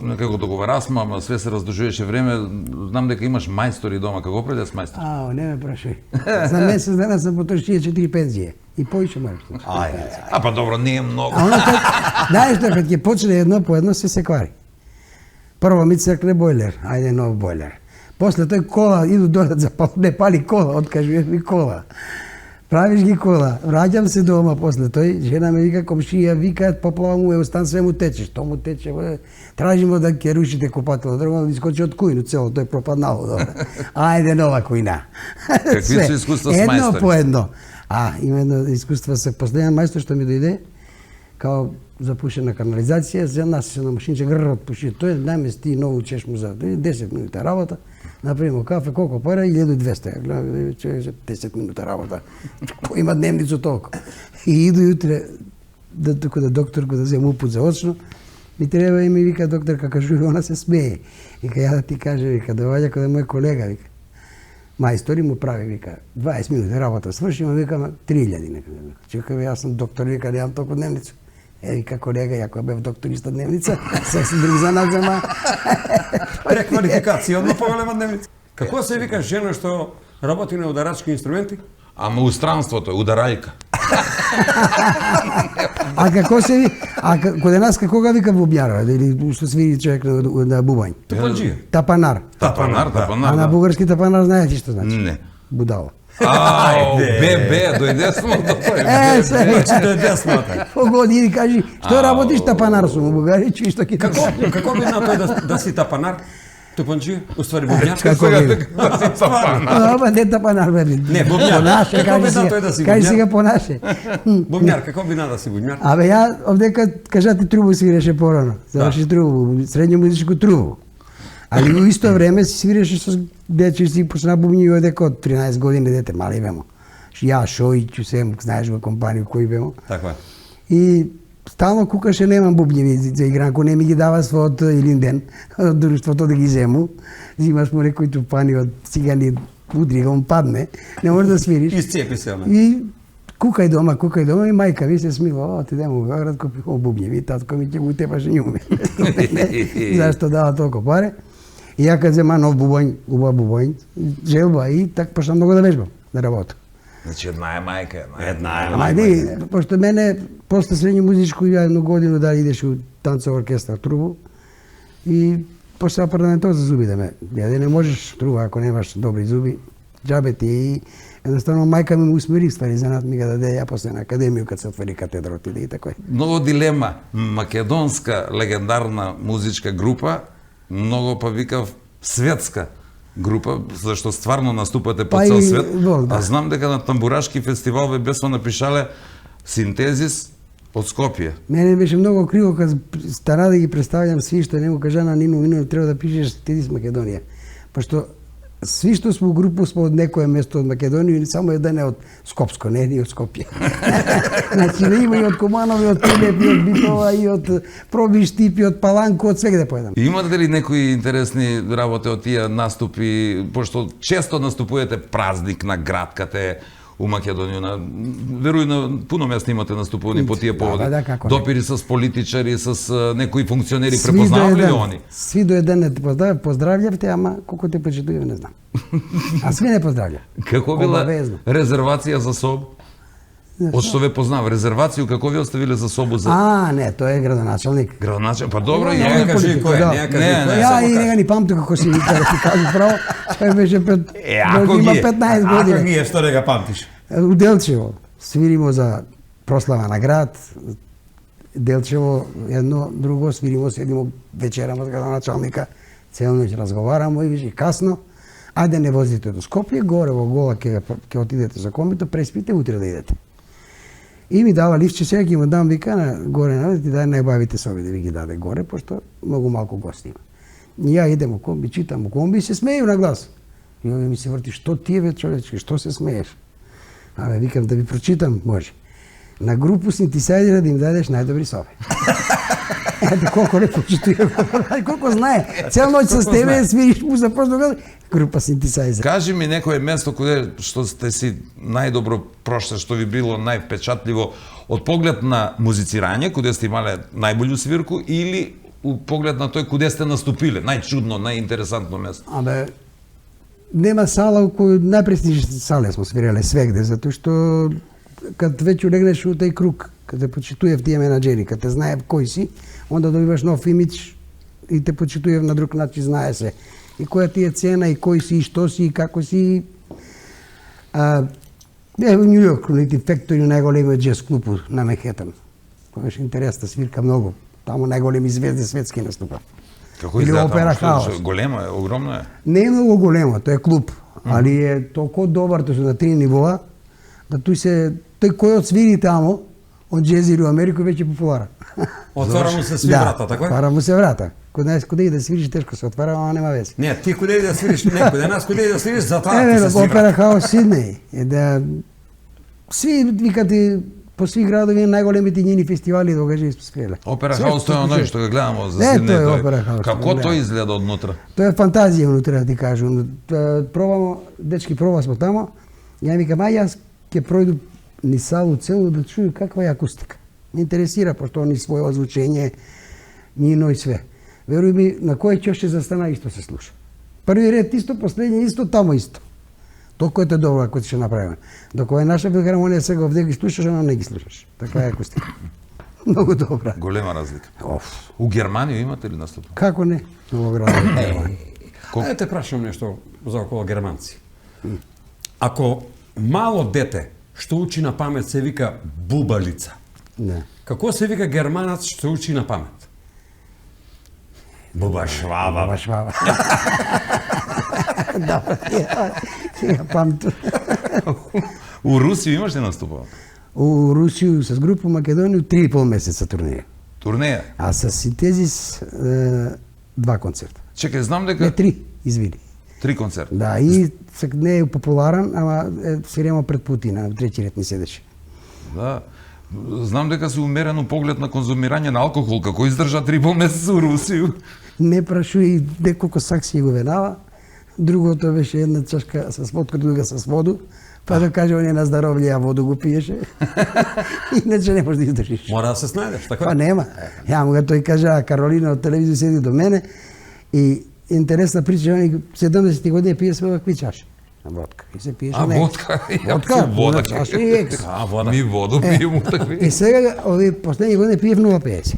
Speaker 1: Некако договарасме, ама све се раздужуваше време. Знам дека имаш мајстори дома. Како предес мајстор?
Speaker 2: Не ме прашај. За месец дена съм потрошил 4 пензije. И поише мајстор.
Speaker 1: А па добро, не е многу.
Speaker 2: Знаеш што, kad ќе почне едно по едно се квари. Прво ми цркне бойлер, ајде нов бойлер. После тој кола, иду доле за не пали кола, откажуваш ми кола. Правиш ги кола, враќам се дома после тој, жена ме вика, комшија вика, поплава му остан, све му тече, што му тече, тражимо да ќе рушите купателно дрво, да искочи од кујну, цело тој пропаднало доле. Ајде нова кујна.
Speaker 1: Какви се искуства с мајстори?
Speaker 2: Едно по едно. Има едно искуство со последен мајстор што ми дојде, као запушена канализација, за нас се на машинче гррот пуши, тој намести нову чешму за 10 минута работа, направимо кафе, колко пара, 1200. Ја гледам, човек, 10 минута работа. Има дневницу толку. И иду јутре, да докторко да зему упут за очно, ми треба и ми вика докторка, кажу, она се смее. Вика, ја да ти кажа, вика, доаѓа каде мој колега, вика. Мајстори му прави, вика, 20 минути работа свршима, вика, 3000 некаде. Чекам, јас сум доктор, вика, немам толку дневницу. Вика, колега, јако бев докториста дневница, сесен друг за нас зема.
Speaker 7: Преквалификација, одно поголема дневница. Како се вика жена што работи на ударачки инструменти?
Speaker 1: Ама у странството, ударајка.
Speaker 2: Како се ви... Коде нас како га вика бубњар, или што свири човек на бубањ?
Speaker 7: Тупанџија.
Speaker 2: Тапанар.
Speaker 1: Тапанар,
Speaker 2: А на бугарски тапанар знаете што значи?
Speaker 1: Не.
Speaker 2: Будало.
Speaker 1: Бе, дојде смо до тој.
Speaker 7: Дојде смо.
Speaker 2: Погоди и кажи, што работиш тапанар сум у Бугарија, чуи што ќе
Speaker 7: Како би на тој да си тапанар? Тупанџија? Уствари бубњар?
Speaker 2: Како би?
Speaker 1: Тапанар.
Speaker 2: Ама не тапанар, бе.
Speaker 7: Не, бубњар.
Speaker 2: Понаше,
Speaker 7: Како би на тој да си
Speaker 2: кажи
Speaker 7: бубњар?
Speaker 2: сега понаше.
Speaker 7: Бубњар, како би на да си бубњар?
Speaker 2: Абе, ја овдека, кажати, трубу свиреше порано. Заврши трубу, средње музичко трубу. Али у исто време си свиреше со дече, си почна бубњи одека од 13 години дете, мали бемо. Ја, Шојчу, сем, знаеш го компанија кој бемо.
Speaker 7: Така е.
Speaker 2: И стално кукаше, немам бубњеви за игранко, не ми ги дава својот Илинден, од друштвото да ги зему. Зимаш му некој тупани од цигани, удри, он падне, не може да свириш.
Speaker 7: Исцепи се, ама.
Speaker 2: И кукај дома, и мајка ми се смила, отидем у Белград, купихме бубњеви, татко ми ќе го тепаше њуме. Зашто дава толку паре? И ја кад зема нов бубоњ, убав бубоњ, желба и так почнам многу да вежбам, да работам.
Speaker 1: Значи една е мајка,
Speaker 2: Ајде, пошто мене, после средње музичко, ја едно годину да идеш у танцов оркестар трубу и после апартаментот за зуби да ме. Ја не можеш труба ако немаш добри зуби, џабе ти и едноставно мајка ми усмери ствари занат ми ga даде, ја после на академију кад се отвори катедра отиде и тако е.
Speaker 1: Многу дилема. Македонска легендарна музичка група, многу па викав светска група, зашто стварно наступате по цел свет. А знам дека на Тамбурашки фестивал ве бесо напишале синтезис од Скопје.
Speaker 2: Мене беше многу криво кога стара да ги представljam сви што нему кажа на Нину треба да пишеш Тедис Македонија. Пошто сви што сме у групу сме од некое место од Македонија и само еден е од Скопско, не и од Скопје. Значи не има и од Куманови, од Пилеп, и од Битова, и од Пробиштип, и од Паланко, од сведе поедам.
Speaker 1: Имате ли некои интересни работи од тие наступи, пошто често наступувате празник на градкате у Македонија, веројно пуно места имате наступувани по тие поводи. Допири с политичари, с некои функционери, препознаваме ли они?
Speaker 2: Сви до еден не те поздравljavте, ама колку те почитуваме не знам. А сви не поздравља.
Speaker 1: Како била резервација за соб? Од што ве познава, резервацију како ви оставиле за собу за...
Speaker 2: Не, тој е градоначалник.
Speaker 1: Градоначалник, па добро, и
Speaker 7: Не кажи кој, не кажи кој.
Speaker 2: Ја и нега ни памти како си вика да ти кажу право. Тој беше има 15 години.
Speaker 7: Ако ние што не га памтиш?
Speaker 2: У Делчево свиримо за прослава на град. Делчево едно, друго свиримо, седимо вечерама с градоначалника, цел ноќ разговарамо и више касно. Ајде не возите до Скопје, горе во Гола ќе отидете за комито, преспите, утре да идете. И ми дава лифче, сега ќе му дам, вика, горе, ти дај најбавите соби да ви ги даде горе, пошто многу малку гости има. И ја идем у комби, читам у комби и се смеju на глас. И овде ми се врти, што ти бе, човечке, што се смееш? Абе, викам да ви прочитам, може. На групу синтесајдера да им дадеш најдобри соби. Ето колко не почитuje, колко знае. Цел ноќ с тебе свириш му започна група синтесайзер.
Speaker 1: Кажи ми некое место каде што сте си најдобро прошли, што ви било највпечатливо од поглед на музицирање, каде сте имале најболju свирку, или у поглед на тој каде сте наступиле, најчудно, најинтересантно место?
Speaker 2: Абе, нема сала у кој најпрестижни сале смо свиреле свегде, затоа што кад веќе улегнеш у тај круг, кад те почитував тие менаџери, кад те знаев кој си, онда добиваш нов имидж и те почитував на друг начин, знае се. И која ти е цена, и кој си, и што си, и како си. Беа во Нью Йорк, на Factory, најголемиот джез клуб на Манхетан. Тоа беше интересна свирка многу. Таму најголеми звезди светски наступа.
Speaker 1: Како
Speaker 2: Или
Speaker 1: изгледа
Speaker 2: Опера
Speaker 1: таму?
Speaker 2: Хаус.
Speaker 1: Големо е, огромно е.
Speaker 2: Не е многу големо, тоа е клуб, али е толку добар, тоа се на 3 нивоа, да тој кој одсвири тамо, од джез или у Америку веќе популарен.
Speaker 7: Отвара му се сви врата, така?
Speaker 2: Отвара му се врата. Код нас куде и да свириш тешко се отвара, ама нема веќе.
Speaker 7: Не, ти куде и да свириш, не, куде нас куде и да свириш, затоа ти се сви
Speaker 2: Опера
Speaker 7: врата.
Speaker 2: Хаус Сиднеј е да сви викате по сви градови најголемите njini фестивали догажи сме свиреле.
Speaker 1: Опера
Speaker 2: Све
Speaker 1: Хаус,
Speaker 2: што
Speaker 1: тоа е оној
Speaker 2: се-
Speaker 1: што го гледаме за
Speaker 2: Тоа
Speaker 1: Сиднеј.
Speaker 2: е Опера Хаус.
Speaker 1: Како
Speaker 2: да.
Speaker 1: тој изгледа однутра?
Speaker 2: Тоа е фантазија внутре, да ти кажам. Пробамо, дечки проба смо тамо, ја викам, јас ќе пројду ни салу целу да чую каква е акустика. Ме интересира, пошто они своје озвучење, нино и све. Веруј ми, на кој ќе застана исто се слуша. Први ред исто, последни исто, тамо исто. Толку е тоа добро ако ќе направиме. Докога е наша филхармонија сега овде ги слушаш, ама не ги слушаш. Така е акустика. Многу добра.
Speaker 1: Голема разлика.
Speaker 2: Оф,
Speaker 1: У Германија имате ли наступ?
Speaker 2: како не? Многу градови.
Speaker 7: Ајде те прашам нешто за около германци. Ако мало дете што учи на памет се вика бубалица,
Speaker 2: Да.
Speaker 7: како се вика германац што учи на памет? Бубашваба.
Speaker 2: Баш баба. Да, ја памтам.
Speaker 1: У Русија имаш ли наступал?
Speaker 2: У Русiju с група Македонија 3,5 месеца турнеја.
Speaker 1: Турнеја?
Speaker 2: А с синтезис 2 концерта.
Speaker 1: Чекај, знам
Speaker 2: Не,
Speaker 1: дека
Speaker 2: 3, извини.
Speaker 1: 3 концерта.
Speaker 2: Да, и сега не е популарен, ама свиримо пред Путина, на трети ред ни седеше.
Speaker 1: Да. Знам дека си умерено поглед на конзумирање на алкохол, како издржа 3,5 месеца у Русија.
Speaker 2: Не прашуј неколку сакси го венава, другото беше една чашка с водка, друга с воду, па да каже он е на здоровје, а воду го пиеше. Иначе не можеш да издржиш.
Speaker 7: Мора да се снајдеш, така?
Speaker 2: Па нема. Ја му го тој кажа, Каролина од телевизија седи до мене и интересна прича, они 70 години пие све вакви чаши. На водка. И се пиеше
Speaker 1: А
Speaker 2: на екс.
Speaker 1: водка?
Speaker 2: Водка,
Speaker 1: вода.
Speaker 2: чаши и екс.
Speaker 7: А, вода.
Speaker 1: Ми воду пијемо
Speaker 2: И
Speaker 1: такви.
Speaker 2: сега, ови последни години пиев 0,50.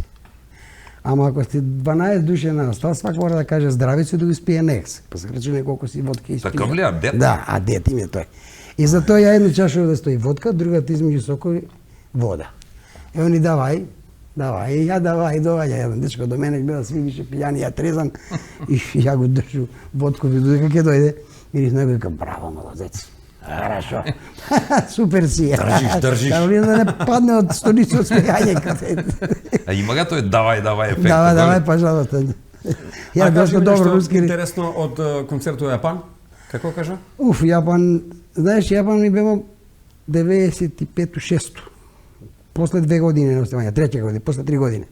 Speaker 2: Ама ако сте 12 души на стол, свак мора да каже здравицу да го спие некс. Па се рече колко си водка испие.
Speaker 1: Таков ли е, дет?
Speaker 2: Да, а дет им е тој. И затоа ја едно чаша да стои водка, другата измеѓу сокови вода. И они давај, и ја давај, доаѓа еден дечко до мене, гледа сви више пијани, ја трезан, и ја го држу водку, виду дека ќе дојде. Мирис него вика, браво, молодец. Хорошо. Супер си.
Speaker 7: Држиш.
Speaker 2: Каролина да не падне од столица од смејање.
Speaker 1: А има га тој давај ефект.
Speaker 2: Давај, пожалуйста. Ја
Speaker 7: А кажи
Speaker 2: доста
Speaker 7: ми
Speaker 2: добро
Speaker 7: нешто
Speaker 2: руски.
Speaker 7: интересно од концертот во Јапан? Како кажа?
Speaker 2: Уф, Јапан, знаеш, Јапан ми бева 95-6. После 2 години на оставање, треќа година, после 3 години.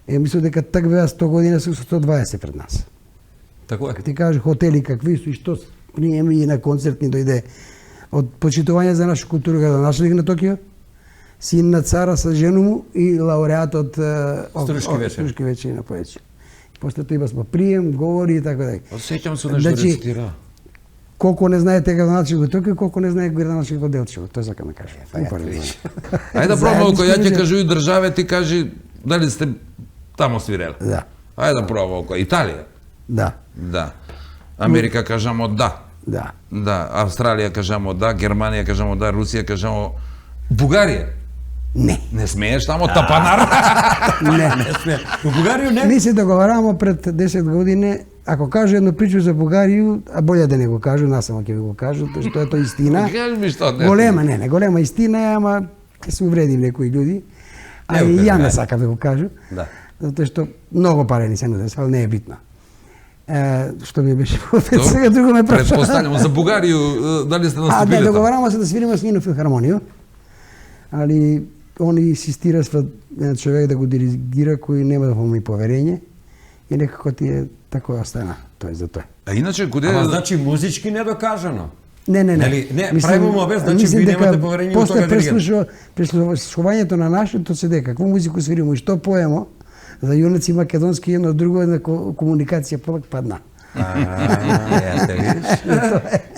Speaker 2: Мислам дека так беа 100 години се 120 пред нас.
Speaker 7: Тако е.
Speaker 2: Ти кажеш хотели какви су и што приеми и на концерт ни дојде од почитување за наша култура кога нашли на Токио, син на цара со жену му и лауреат од
Speaker 7: Струшки вечер.
Speaker 2: Струшки вечери на поезија. После тоа има прием, говори и така дај.
Speaker 1: Осеќам се нешто
Speaker 2: Значи,
Speaker 1: рецитира.
Speaker 2: Колку не знаете граначи во Токио, колку не знае граначи во Делчево, тоа сакам да кажам.
Speaker 1: Ајде да пробаме, ако ја ќе
Speaker 2: Заеднички
Speaker 1: кажу и државе, ти кажи дали сте тамо свирели.
Speaker 2: Да.
Speaker 1: Ајде да пробаме, ако Италија.
Speaker 2: Да,
Speaker 1: Да. Америка кажамо да.
Speaker 2: да.
Speaker 1: Да, Австралија кажамо да, Германија кажамо да, Русија кажамо Бугарија.
Speaker 2: Не.
Speaker 1: Не смееш тамо тапанар.
Speaker 2: Не.
Speaker 7: Во Бугарија не?
Speaker 2: Ми се договарамо пред 10 години, ако кажу едно причу за Бугарија, а болje да не го кажу, нас само ќе ви го кажу, тоа што е тоа истина.
Speaker 1: Кажи ми што не.
Speaker 2: Голема, не, голема истина е, ама ќе се увреди некои луѓи. А
Speaker 7: Не,
Speaker 2: и ја не
Speaker 7: ајде.
Speaker 2: сакам да го кажу.
Speaker 7: Да.
Speaker 2: Затоа што многу пари ни се нудат, ал не е битно. Што ми беше
Speaker 1: Добро.
Speaker 2: сега друго ме праша.
Speaker 1: Предпоставljam, за Бугарiju, дали ste
Speaker 2: А,
Speaker 1: наступili
Speaker 2: да,
Speaker 1: tamo?
Speaker 2: договарamo се да свириме с нjiно филхармонију, али он инсистира еден човек да го диригира кој нема да му поверење и некако ти е тако остана тој за тој.
Speaker 1: А иначе куде
Speaker 7: Ама значи музички недокажано.
Speaker 2: Не.
Speaker 7: Нели, не, правимо му без, значи ви немате поверење во тога диригент.
Speaker 2: Преслушувањето на нашето се дека каква музику свиримо и што поемо за јунаци македонски едно друго една комуникација полак падна.
Speaker 7: Ете, видиш?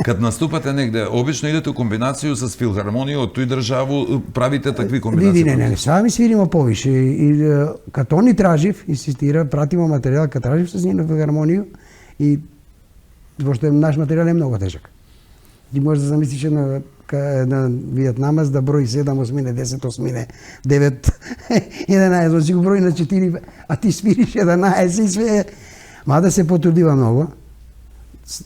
Speaker 1: Кад наступате негде, обично идете у комбинацију с филхармонија од тој државу, правите такви комбинации?
Speaker 2: Не, сами свиримо повише и кад они тражив, инсистира, пратимо материјал, кад тражив со нив филхармонија и пошто наш материјал е многу тежок. Ти можеш да замислиш една виетнамец да брои 7, 8, 10, 8, 9, 11, он си го брои на 4, а ти свириш 11 и све. Мада се потрудива многу.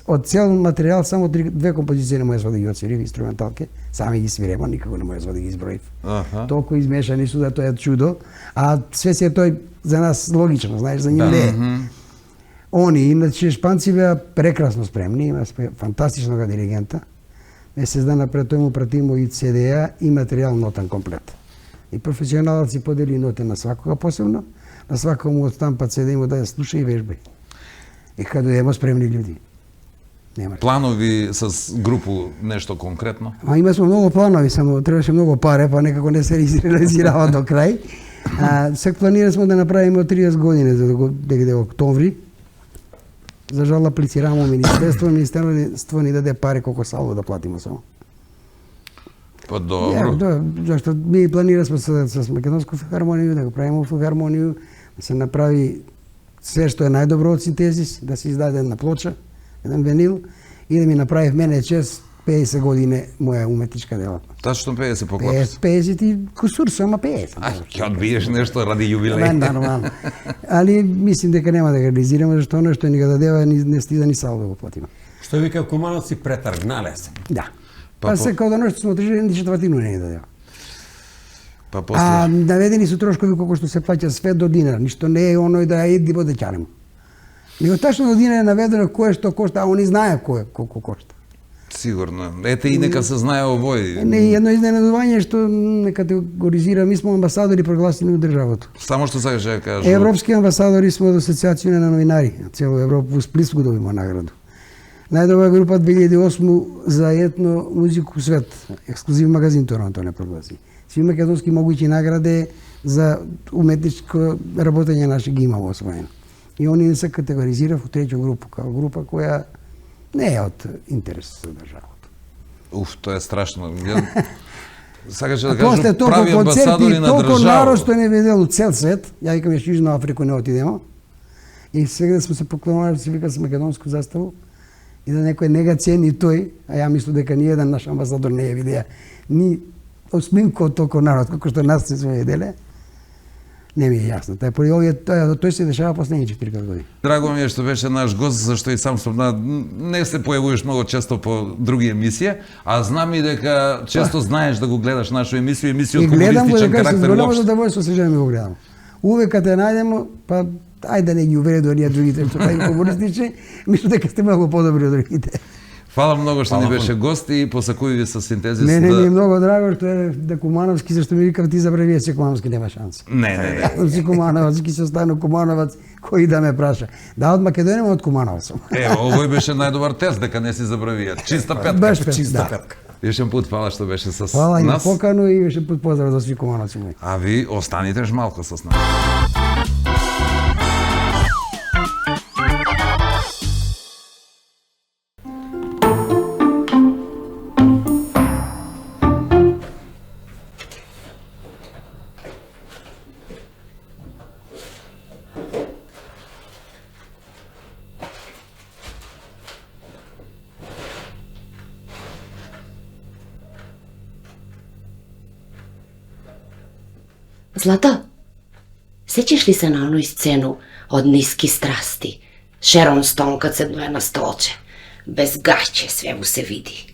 Speaker 2: Од цел материјал само две композиции не можеш да ги отсвирив, инструменталки, сами ги свиремо, никако не можеш да ги изброив. Толку измешани су да тоа е чудо, а све се тој за нас логично, знаеш, за нив не е. Они, иначе шпанци беа прекрасно спремни, има фантастичнога диригента. Месец дана пред тој му пратимо и CD-а и материјал нотен комплет. И професионалот си подели ноте на свакога посебно, на свакога му отстампа CD му да ја слуша и вежба. И каде дојдемо спремни луѓе. Нема.
Speaker 1: Планови с групу нешто конкретно?
Speaker 2: Има сме многу планови, само требаше многу паре, па некако не се реализирава до крај. Сек планира сме да направиме 30 години, за да октомври. За жал аплицирамо Министерство ни даде пари колку салво да платиме само.
Speaker 1: Па добро.
Speaker 2: Да, зашто ми планираме с Македонска филхармонија да го правиме филхармонија, да се направи све што е најдобро од синтезис, да се издаде една плоча, еден венил и да ми направи мене чест 50 години моја уметничка делатност.
Speaker 1: Тачно 50 покопи.
Speaker 2: 50 и кусур, само 50.
Speaker 1: Ќе одбиеш нешто ради јубилеј.
Speaker 2: Нормално. Али мислим дека нема да го реализираме, зашто оно што ни го дадева не стида ни сал да го платиме.
Speaker 7: Што вика кумановци претргнале се.
Speaker 2: Да. Па се као да нешто сме отрежали, ни четвртину не ни дадева.
Speaker 1: Па после...
Speaker 2: наведени су трошкови колку што се плаќа све до динар, ништо не е оној да еди во деќаримо. Него тачно до динар е наведено кое што кошта, а они знае колку кошта.
Speaker 1: Сигурно. Ете и нека се знае овој.
Speaker 2: Не, едно изненадување што не категоризира, ми сме амбасадори прогласени од државата.
Speaker 1: Само што сакаш да кажеш.
Speaker 2: Европски амбасадори сме од Асоциацијата на новинари, цело Европа, во Сплит го добима награду. Најдобра група 2008 за етно музику свет, ексклузив магазин Торонто не прогласи. Сви македонски могуќи награди за уметничко работење наше ги имамо освоено. И они не се категоризира во треќа група, као група која не е од интерес за државата.
Speaker 1: Уф, тоа е страшно. Сакаш да
Speaker 2: После
Speaker 1: кажам,
Speaker 2: толку
Speaker 1: прави
Speaker 2: концерти,
Speaker 1: амбасадори на
Speaker 2: толку народ
Speaker 1: држава.
Speaker 2: што не видел цел свет, ја викам јас Јужна Африка не отидемо. И сега да сме се поклонували, се вика с македонску заставу и да некој не га цени тој, а ја мислам дека ни еден наш амбасадор не ја видеа ни осминко од толку народ, како што нас се сме виделе. Не ми е јасно. Тој се дешава последни 4 години.
Speaker 1: Драго ми е што беше наш гост, зашто и сам спомна, не се појавуваш многу често по други емисија, а знам и дека често знаеш да го гледаш нашу емисија од хумористичен карактер
Speaker 2: Гледам го
Speaker 1: уопште.
Speaker 2: да во освежено ми го гледам. Увек кога те најдемо, па ајде да не ги увреди оние другите што прави хумористични, мислам дека сте многу подобри од другите.
Speaker 1: Фала многу што ни беше гост и посакуви ви со синтезис.
Speaker 2: Мене ми е многу драго што е да Кумановски, зашто ми викав ти забрави се Кумановски нема шанса.
Speaker 1: Не.
Speaker 2: Си Кумановски се остану Кумановац, кој да ме праша. Да, од Македонија, од Кумановец.
Speaker 1: Овој беше најдобар тест, дека не си забравија. Чиста петка.
Speaker 2: Баш
Speaker 1: Чиста
Speaker 2: да.
Speaker 1: петка. Ешен пут фала што беше со нас.
Speaker 2: Фала и на покану и беше пут поздрав за сви Кумановци мои.
Speaker 1: А ви останете ж малку со нас.
Speaker 5: Злата, сеќаш ли се на оној сцену од Ниски страсти? Шерон Стоун кад седнува на столче, без гаќе све му се види.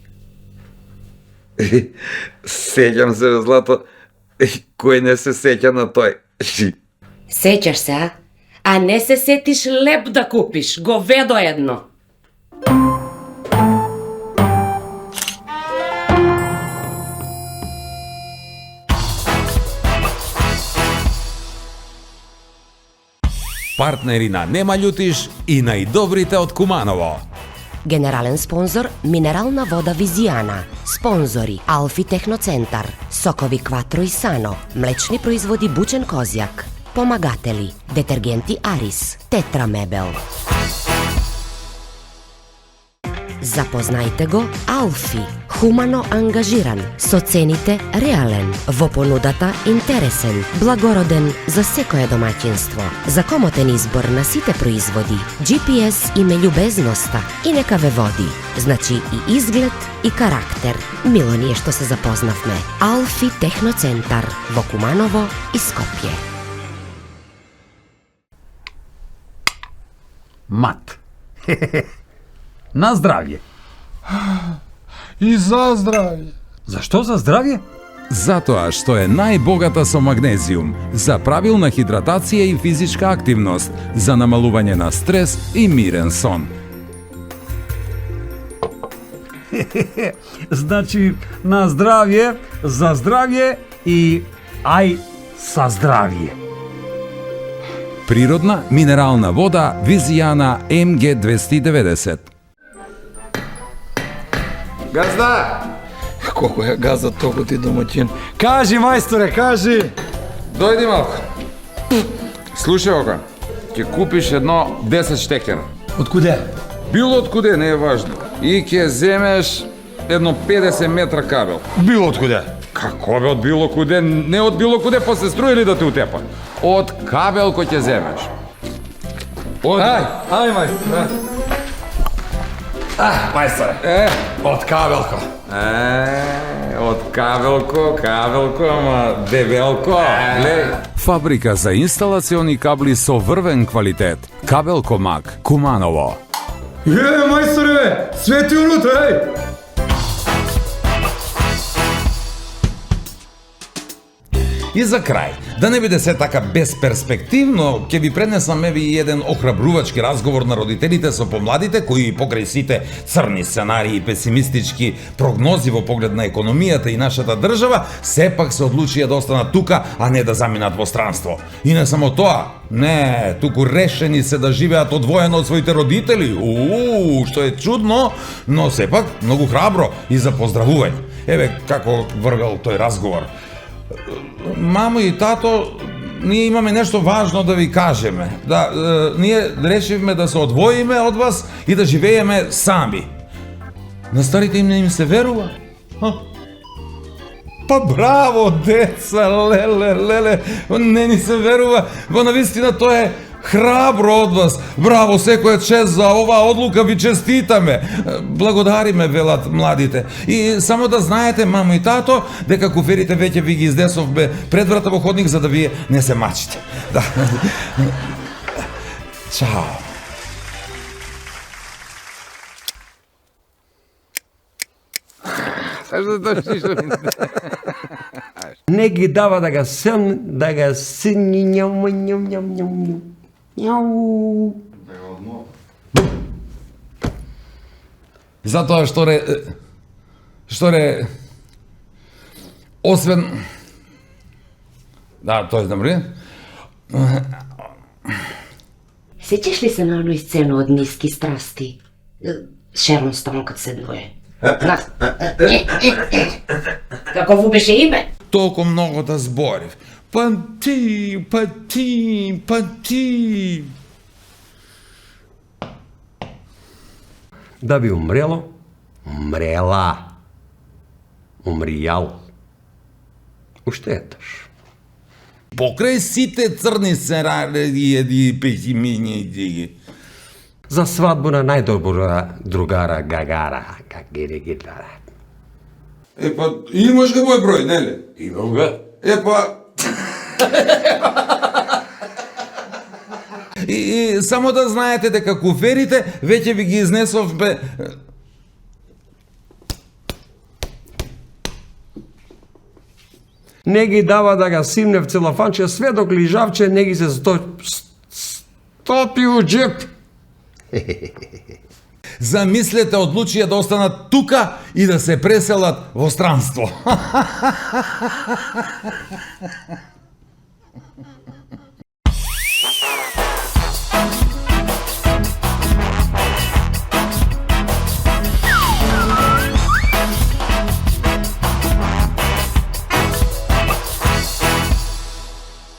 Speaker 9: Сеќам се, Злато. Кој не се сеќа на тој?
Speaker 5: Сеќаш се, а? А не се сетиш леп да купиш, говедо едно.
Speaker 1: Партнери на Нема љутиш и најдобрите од Куманово.
Speaker 5: Генерален спонзор минерална вода Визијана. Спонзори Алфи Техноцентар, сокови Кватро и Сано, млечни производи Бучен Козјак. Помагатели детергенти Арис, Тетра Мебел. Запознајте го Алфи, хумано ангажиран, со цените реален, во понудата интересен, благороден за секое домаќинство, за комотен избор на сите производи, GPS име љубезноста и нека ве води, значи и изглед и карактер. Мило ни е што се запознавме. Алфи Техноцентар во Куманово и Скопје.
Speaker 6: Мат. На здравје.
Speaker 4: И за здравје.
Speaker 6: Зашто за здравје?
Speaker 1: Затоа што е најбогата со магнезиум, за правилна хидратација и физичка активност, за намалување на стрес и мирен сон.
Speaker 6: Значи, на здравје, за здравје и ај са здравје.
Speaker 1: Природна минерална вода Визијана МГ 290.
Speaker 9: Газда! Колко е газа толку ти домаќин.
Speaker 7: Кажи, мајсторе, кажи!
Speaker 1: Дојди малку. Слушај ока, ќе купиш едно 10 штекера.
Speaker 7: Од куде?
Speaker 1: Било од куде, не е важно. И ќе земеш едно 50 метра кабел.
Speaker 7: Било од куде?
Speaker 1: Како бе од било куде? Не од било куде, па се струи ли да те утепа? Од кабел кој ќе земеш. Од...
Speaker 7: Ај, мајсторе. Мајсторе. Од кабелко.
Speaker 1: Од кабелко, ама дебелко. Фабрика за инсталациони кабли со врвен квалитет. Кабелко Мак, Куманово.
Speaker 7: Мајсторе, свети унутра, ај!
Speaker 1: И за крај, да не биде се така безперспективно, ќе ви пренесам еви еден охрабрувачки разговор на родителите со помладите кои покрај сите црни сценарии и песимистички прогнози во поглед на економијата и нашата држава, сепак се одлучија да останат тука, а не да заминат во странство. И не само тоа, не, туку решени се да живеат одвоено од своите родители. Што е чудно, но сепак многу храбро и за поздравување. Еве како врвел тој разговор. Мамо и тато, ние имаме нешто важно да ви кажеме. Да, ние решивме да се одвоиме од вас и да живееме сами. На старите им се верува? Па браво, деца, леле, не ни се верува. Во навистина тоа е храбро од вас. Браво, секоја чест за оваа одлука, ви честитаме. Благодариме, велат младите. И само да знаете, мамо и тато, дека куферите веќе ви ги изнесовме пред врата во ходник за да вие не се мачите. Да. Чао.
Speaker 8: Не ги дава да ga сини njam.
Speaker 1: Затоа што освен да, тоа е добре.
Speaker 10: Сеќаш ли се на оној сцена од Ниски страсти? Шерон Стоун кад се двое. Како му беше име?
Speaker 1: Толку многу да зборив. Па ти.
Speaker 8: Да би умрело, умрела. Умријал. Уштеташ.
Speaker 1: Покрај сите црни сценарии и песимини.
Speaker 8: За свадбу на најдобра другара Гагара, как гитара.
Speaker 1: Епа, имаш го мој број, нели?
Speaker 3: Имам га.
Speaker 1: Епа... И само да знаете дека куферите веќе ви ги изнесовме...
Speaker 8: Не ги дава да ga симне в целофанче, све док лижавче не ги се стопи у джеп.
Speaker 1: Замислете, одлучија да останат тука и да се преселат во странство.